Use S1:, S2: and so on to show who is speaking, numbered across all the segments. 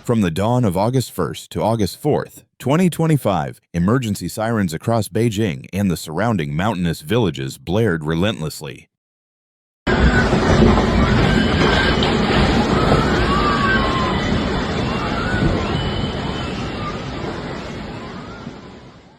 S1: From the dawn of August 1st to August 4th, 2025, emergency sirens across Beijing and the surrounding mountainous villages blared relentlessly.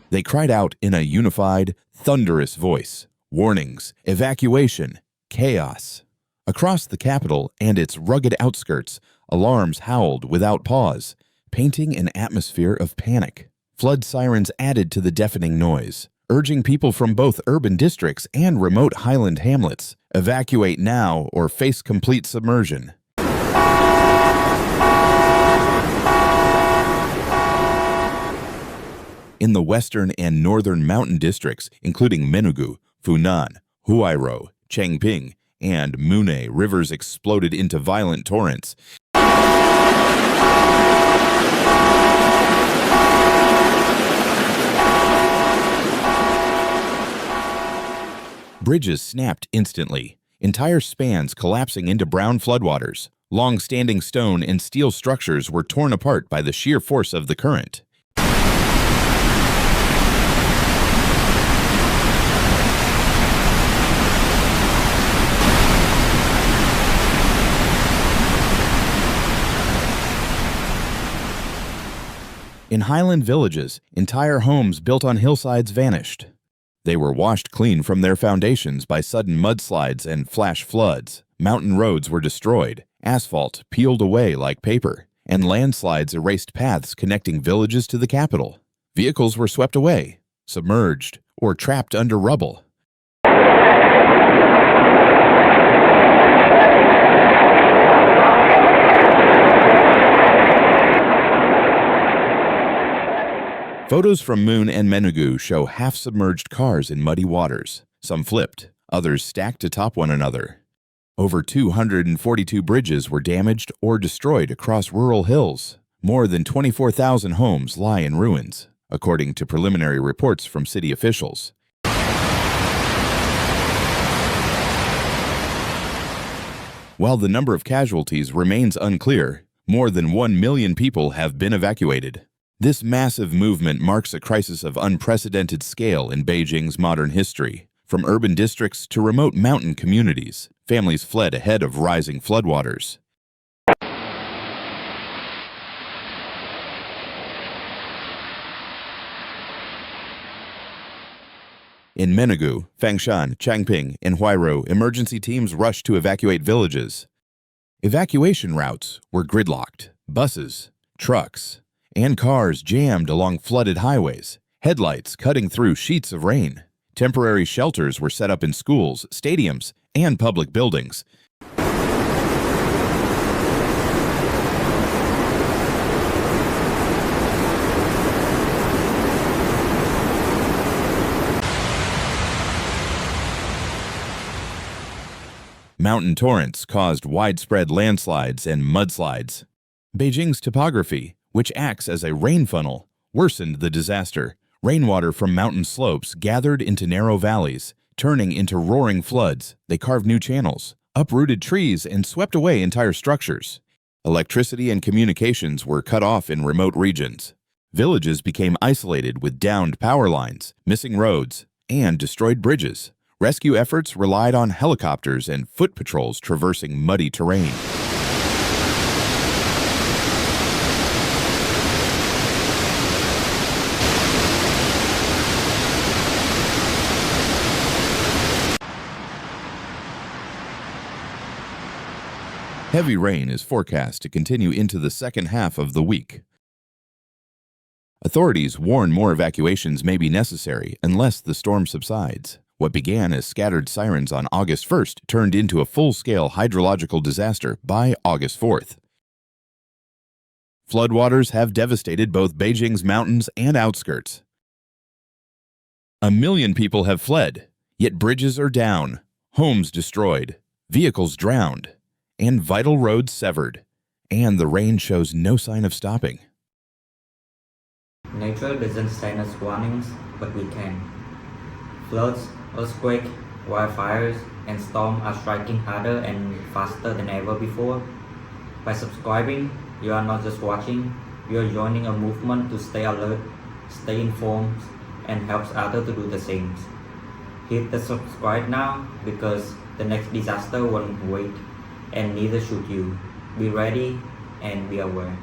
S1: They cried out in a unified, thunderous voice. Warnings, evacuation, chaos. Across the capital and its rugged outskirts, alarms howled without pause, painting an atmosphere of panic. Flood sirens added to the deafening noise, urging people from both urban districts and remote highland hamlets, evacuate now or face complete submersion. In the western and northern mountain districts, including Menugu, Funan, Huairou, Changping, and Mune, rivers exploded into violent torrents. Bridges snapped instantly, entire spans collapsing into brown floodwaters. Long-standing stone and steel structures were torn apart by the sheer force of the current. In highland villages, entire homes built on hillsides vanished. They were washed clean from their foundations by sudden mudslides and flash floods. Mountain roads were destroyed, asphalt peeled away like paper, and landslides erased paths connecting villages to the capital. Vehicles were swept away, submerged, or trapped under rubble. Photos from Moon and Menugu show half-submerged cars in muddy waters. Some flipped, others stacked atop one another. Over 242 bridges were damaged or destroyed across rural hills. More than 24,000 homes lie in ruins, according to preliminary reports from city officials. While the number of casualties remains unclear, more than 1 million people have been evacuated. This massive movement marks a crisis of unprecedented scale in Beijing's modern history. From urban districts to remote mountain communities, families fled ahead of rising floodwaters. In Menugu, Fangshan, Changping, and Huairou, emergency teams rushed to evacuate villages. Evacuation routes were gridlocked. Buses, trucks, and cars jammed along flooded highways, headlights cutting through sheets of rain. Temporary shelters were set up in schools, stadiums, and public buildings. Mountain torrents caused widespread landslides and mudslides. Beijing's topography, which acts as a rain funnel, worsened the disaster. Rainwater from mountain slopes gathered into narrow valleys, turning into roaring floods. They carved new channels, uprooted trees, and swept away entire structures. Electricity and communications were cut off in remote regions. Villages became isolated with downed power lines, missing roads, and destroyed bridges. Rescue efforts relied on helicopters and foot patrols traversing muddy terrain. Heavy rain is forecast to continue into the second half of the week. Authorities warn more evacuations may be necessary unless the storm subsides. What began as scattered sirens on August 1st turned into a full-scale hydrological disaster by August 4th. Floodwaters have devastated both Beijing's mountains and outskirts. 1 million people have fled, yet bridges are down, homes destroyed, vehicles drowned, and vital roads severed, and the rain shows no sign of stopping.
S2: Nature doesn't send us warnings, but we can. Floods, earthquakes, wildfires, and storms are striking harder and faster than ever before. By subscribing, you are not just watching, you are joining a movement to stay alert, stay informed, and helps others to do the same. Hit the subscribe now because the next disaster won't wait, and neither should you. Be ready and be aware.